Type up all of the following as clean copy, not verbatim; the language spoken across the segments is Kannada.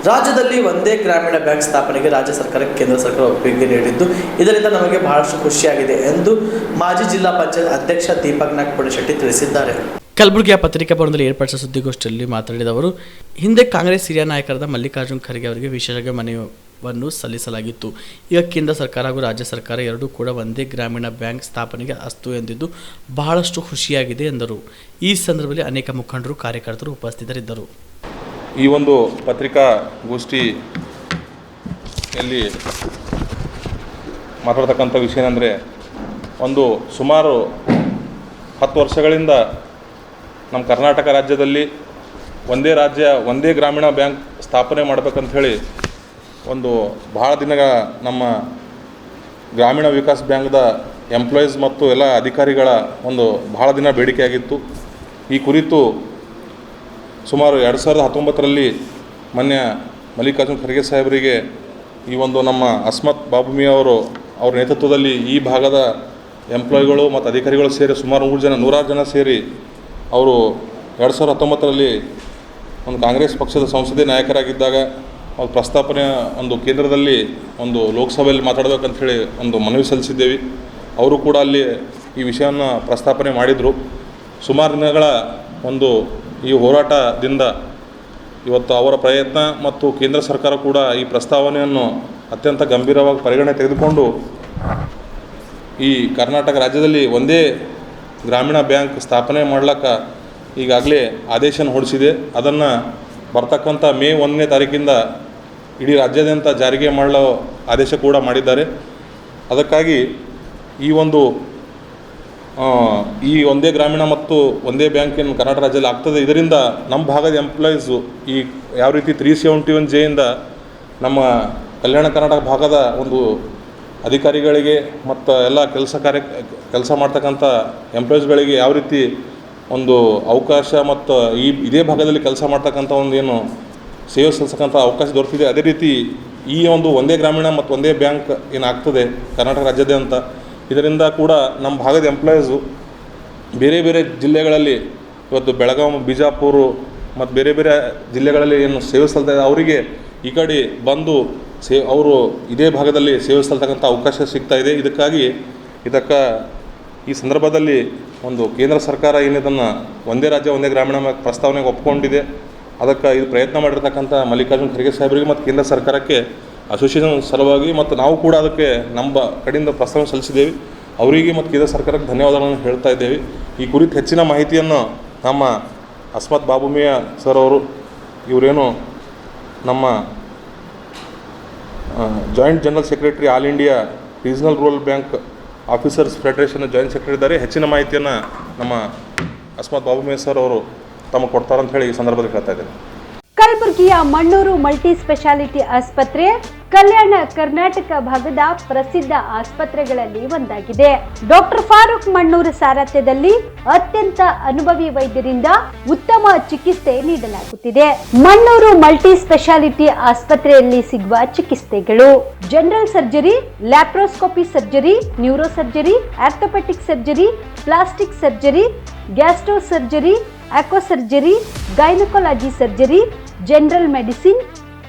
ರಾಜ್ಯದಲ್ಲಿ ಒಂದೇ ಗ್ರಾಮೀಣ ಬ್ಯಾಂಕ್ ಸ್ಥಾಪನೆಗೆ ರಾಜ್ಯ ಸರ್ಕಾರಕ್ಕೆ ಕೇಂದ್ರ ಸರ್ಕಾರ ಒಪ್ಪಿಗೆ ನೀಡಿದ್ದು ಇದರಿಂದ ನಮಗೆ ಬಹಳಷ್ಟು ಖುಷಿಯಾಗಿದೆ ಎಂದು ಮಾಜಿ ಜಿಲ್ಲಾ ಪಂಚಾಯತ್ ಅಧ್ಯಕ್ಷ ದೀಪಕ್ ನಾಗಪುರಶೆಟ್ಟಿ ತಿಳಿಸಿದ್ದಾರೆ. ಕಲಬುರಗಿಯ ಪತ್ರಿಕಾ ಭವನದಲ್ಲಿ ಏರ್ಪಡಿಸಿದ ಸುದ್ದಿಗೋಷ್ಠಿಯಲ್ಲಿ ಮಾತನಾಡಿದ ಅವರು, ಹಿಂದೆ ಕಾಂಗ್ರೆಸ್ ಹಿರಿಯ ನಾಯಕರಾದ ಮಲ್ಲಿಕಾರ್ಜುನ್ ಖರ್ಗೆ ಅವರಿಗೆ ವಿಶೇಷ ಮನವಿಯನ್ನು ಸಲ್ಲಿಸಲಾಗಿತ್ತು. ಈಗ ಕೇಂದ್ರ ಸರ್ಕಾರ ಹಾಗೂ ರಾಜ್ಯ ಸರ್ಕಾರ ಎರಡೂ ಕೂಡ ಒಂದೇ ಗ್ರಾಮೀಣ ಬ್ಯಾಂಕ್ ಸ್ಥಾಪನೆಗೆ ಅಸ್ತು ಎಂದಿದ್ದು ಬಹಳಷ್ಟು ಖುಷಿಯಾಗಿದೆ ಎಂದರು. ಈ ಸಂದರ್ಭದಲ್ಲಿ ಅನೇಕ ಮುಖಂಡರು, ಕಾರ್ಯಕರ್ತರು ಉಪಸ್ಥಿತರಿದ್ದರು. ಈ ಒಂದು ಪತ್ರಿಕಾಗೋಷ್ಠಿಯಲ್ಲಿ ಮಾತಾಡ್ತಕ್ಕಂಥ ವಿಷಯ ಏನಂದರೆ, ಸುಮಾರು 10 ವರ್ಷಗಳಿಂದ ನಮ್ಮ ಕರ್ನಾಟಕ ರಾಜ್ಯದಲ್ಲಿ ಒಂದೇ ಗ್ರಾಮೀಣ ಬ್ಯಾಂಕ್ ಸ್ಥಾಪನೆ ಮಾಡಬೇಕಂಥೇಳಿ ಭಾಳ ದಿನ ನಮ್ಮ ಗ್ರಾಮೀಣ ವಿಕಾಸ್ ಬ್ಯಾಂಕ್ದ ಎಂಪ್ಲಾಯೀಸ್ ಮತ್ತು ಎಲ್ಲ ಅಧಿಕಾರಿಗಳ ಭಾಳ ದಿನ ಬೇಡಿಕೆಯಾಗಿತ್ತು. ಈ ಕುರಿತು ಸುಮಾರು 2019ರಲ್ಲಿ ಮಾನ್ಯ ಮಲ್ಲಿಕಾರ್ಜುನ್ ಖರ್ಗೆ ಸಾಹೇಬರಿಗೆ ಈ ನಮ್ಮ ಅಸ್ಮತ್ ಬಾಬುಮಿಯಾ ಅವ್ರ ನೇತೃತ್ವದಲ್ಲಿ ಈ ಭಾಗದ ಎಂಪ್ಲಾಯಿಗಳು ಮತ್ತು ಅಧಿಕಾರಿಗಳು ಸೇರಿ ಸುಮಾರು 100 ಜನ ಸೇರಿ ಅವರು 2019ರಲ್ಲಿ ಕಾಂಗ್ರೆಸ್ ಪಕ್ಷದ ಸಂಸದೀಯ ನಾಯಕರಾಗಿದ್ದಾಗ ಅವ್ರ ಪ್ರಸ್ತಾಪನೆಯ ಕೇಂದ್ರದಲ್ಲಿ ಲೋಕಸಭೆಯಲ್ಲಿ ಮಾತಾಡಬೇಕಂಥೇಳಿ ಮನವಿ ಸಲ್ಲಿಸಿದ್ದೇವೆ. ಅವರು ಕೂಡ ಅಲ್ಲಿ ಈ ವಿಷಯವನ್ನು ಪ್ರಸ್ತಾಪನೆ ಮಾಡಿದರು. ಸುಮಾರು ದಿನಗಳ ಈ ಹೋರಾಟದಿಂದ ಇವತ್ತು ಅವರ ಪ್ರಯತ್ನ ಮತ್ತು ಕೇಂದ್ರ ಸರ್ಕಾರ ಕೂಡ ಈ ಪ್ರಸ್ತಾವನೆಯನ್ನು ಅತ್ಯಂತ ಗಂಭೀರವಾಗಿ ಪರಿಗಣನೆ ತೆಗೆದುಕೊಂಡು ಈ ಕರ್ನಾಟಕ ರಾಜ್ಯದಲ್ಲಿ ಒಂದೇ ಗ್ರಾಮೀಣ ಬ್ಯಾಂಕ್ ಸ್ಥಾಪನೆ ಮಾಡ್ಲಿಕ್ಕೆ ಈಗಾಗಲೇ ಆದೇಶನ ಹೊರಡಿಸಿದೆ. ಅದನ್ನು ಬರ್ತಕ್ಕಂಥ ಮೇ 1ನೇ ತಾರೀಕಿಂದ ಇಡೀ ರಾಜ್ಯಾದ್ಯಂತ ಜಾರಿಗೆ ಮಾಡಲು ಆದೇಶ ಕೂಡ ಮಾಡಿದ್ದಾರೆ. ಅದಕ್ಕಾಗಿ ಈ ಒಂದೇ ಗ್ರಾಮೀಣ ಮತ್ತು ಒಂದೇ ಬ್ಯಾಂಕ್ ಏನು ಕರ್ನಾಟಕ ರಾಜ್ಯದಲ್ಲಿ ಆಗ್ತದೆ, ಇದರಿಂದ ನಮ್ಮ ಭಾಗದ ಎಂಪ್ಲಾಯೀಸು ಈ ಯಾವ ರೀತಿ 371J ಇಂದ ನಮ್ಮ ಕಲ್ಯಾಣ ಕರ್ನಾಟಕ ಭಾಗದ ಅಧಿಕಾರಿಗಳಿಗೆ ಮತ್ತು ಎಲ್ಲ ಕೆಲಸ ಮಾಡ್ತಕ್ಕಂಥ ಎಂಪ್ಲಾಯೀಸ್ಗಳಿಗೆ ಯಾವ ರೀತಿ ಅವಕಾಶ ಮತ್ತು ಇದೇ ಭಾಗದಲ್ಲಿ ಕೆಲಸ ಮಾಡ್ತಕ್ಕಂಥ ಏನು ಸೇವೆ ಸಲ್ಲಿಸಕ್ಕಂಥ ಅವಕಾಶ ದೊರೆತಿದೆ, ಅದೇ ರೀತಿ ಈ ಒಂದೇ ಗ್ರಾಮೀಣ ಮತ್ತು ಒಂದೇ ಬ್ಯಾಂಕ್ ಏನಾಗ್ತದೆ ಕರ್ನಾಟಕ ರಾಜ್ಯಾದ್ಯಂತ, ಇದರಿಂದ ಕೂಡ ನಮ್ಮ ಭಾಗದ ಎಂಪ್ಲಾಯೀಸು ಬೇರೆ ಬೇರೆ ಜಿಲ್ಲೆಗಳಲ್ಲಿ ಇವತ್ತು ಬೆಳಗಾವಿ, ಬಿಜಾಪುರ ಮತ್ತು ಬೇರೆ ಬೇರೆ ಜಿಲ್ಲೆಗಳಲ್ಲಿ ಏನು ಸೇವೆ ಸಲ್ತಾ ಅವರಿಗೆ ಈ ಕಡೆ ಬಂದು ಅವರು ಇದೇ ಭಾಗದಲ್ಲಿ ಸೇವೆ ಸಲ್ತಕ್ಕಂಥ ಅವಕಾಶ ಸಿಗ್ತಾ ಇದೆ. ಈ ಸಂದರ್ಭದಲ್ಲಿ ಕೇಂದ್ರ ಸರ್ಕಾರ ಏನಿದನ್ನು ಒಂದೇ ರಾಜ್ಯ ಒಂದೇ ಗ್ರಾಮೀಣ ಪ್ರಸ್ತಾವನೆಗೆ ಒಪ್ಪಿಕೊಂಡಿದೆ. ಅದಕ್ಕೆ ಇದು ಪ್ರಯತ್ನ ಮಾಡಿರ್ತಕ್ಕಂಥ ಮಲ್ಲಿಕಾರ್ಜುನ್ ಖರ್ಗೆ ಸಾಹೇಬರಿಗೆ ಮತ್ತು ಕೇಂದ್ರ ಸರ್ಕಾರಕ್ಕೆ ಅಸೋಸಿಯೇಷನ್ ಸಲುವಾಗಿ ಮತ್ತು ನಾವು ಕೂಡ ಅದಕ್ಕೆ ನಮ್ಮ ಕಡೆಯಿಂದ ಪ್ರಸ್ತಾವನೆ ಸಲ್ಲಿಸಿದ್ದೇವೆ. ಅವರಿಗೆ ಮತ್ತು ಕೇಂದ್ರ ಸರ್ಕಾರಕ್ಕೆ ಧನ್ಯವಾದಗಳನ್ನು ಹೇಳ್ತಾ ಇದ್ದೇವೆ. ಈ ಕುರಿತು ಹೆಚ್ಚಿನ ಮಾಹಿತಿಯನ್ನು ನಮ್ಮ ಅಸ್ಮತ್ ಬಾಬುಮಿಯಾ ಸರ್ ಅವರು, ಇವರೇನು ನಮ್ಮ joint general secretary all India regional rural bank officers federation joint secretary ಇದ್ದಾರೆ. ಹೆಚ್ಚಿನ ಮಾಹಿತಿಯನ್ನು ನಮ್ಮ ಅಸ್ಮತ್ ಬಾಬುಮಿಯಾ ಸರ್ ಅವರು ತಮಗೆ ಕೊಡ್ತಾರಂತ ಹೇಳಿ ಈ ಸಂದರ್ಭದಲ್ಲಿ ಹೇಳ್ತಾ ಇದ್ದೇನೆ. ಕಲಬುರಗಿಯ ಮಣ್ಣೂರು ಮಲ್ಟಿ ಸ್ಪೆಷಾಲಿಟಿ ಆಸ್ಪತ್ರೆ ಕಲ್ಯಾಣ ಕರ್ನಾಟಕ ಭಾಗದ ಪ್ರಸಿದ್ಧ ಆಸ್ಪತ್ರೆಗಳಲ್ಲಿ ಒಂದಾಗಿದೆ. ಡಾಕ್ಟರ್ ಫಾರೂಕ್ ಮಣ್ಣೂರು ಸಾರಥ್ಯದಲ್ಲಿ ಅತ್ಯಂತ ಅನುಭವಿ ವೈದ್ಯರಿಂದ ಉತ್ತಮ ಚಿಕಿತ್ಸೆ ನೀಡಲಾಗುತ್ತಿದೆ. ಮಣ್ಣೂರು ಮಲ್ಟಿ ಸ್ಪೆಷಾಲಿಟಿ ಆಸ್ಪತ್ರೆಯಲ್ಲಿ ಸಿಗುವ ಚಿಕಿತ್ಸೆಗಳು: general surgery, laparoscopy surgery, neuro surgery, orthopaedic surgery, plastic surgery, gastro surgery, aqua surgery, gynaecology surgery, general medicine,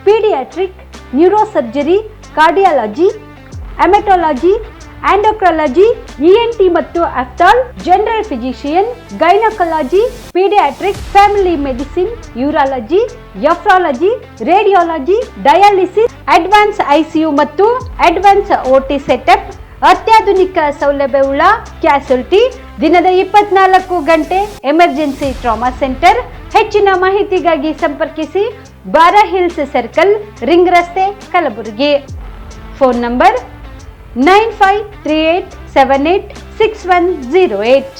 paediatric, neuro surgery, cardiology, haematology, endocrinology, ENT ಮತ್ತು ophthal, general physician, gynaecology, paediatric, family medicine, urology, nephrology, radiology, dialysis, advance ICU ಮತ್ತು ಅಡ್ವಾನ್ಸ್ OT ಸೆಟಪ್, ಅತ್ಯಾಧುನಿಕ ಸೌಲಭ್ಯವುಳ್ಳ ಕ್ಯಾಸುಲಿಟಿ, ದಿನದ 24 ಗಂಟೆ ಎಮರ್ಜೆನ್ಸಿ ಟ್ರಾಮಾ ಸೆಂಟರ್. ಹೆಚ್ಚಿನ ಮಾಹಿತಿಗಾಗಿ ಸಂಪರ್ಕಿಸಿ ಬಾರಾ ಹಿಲ್ಸ್ ಸರ್ಕಲ್, ರಿಂಗ್ ರಸ್ತೆ, ಕಲಬುರಗಿ. Phone number 9538786108.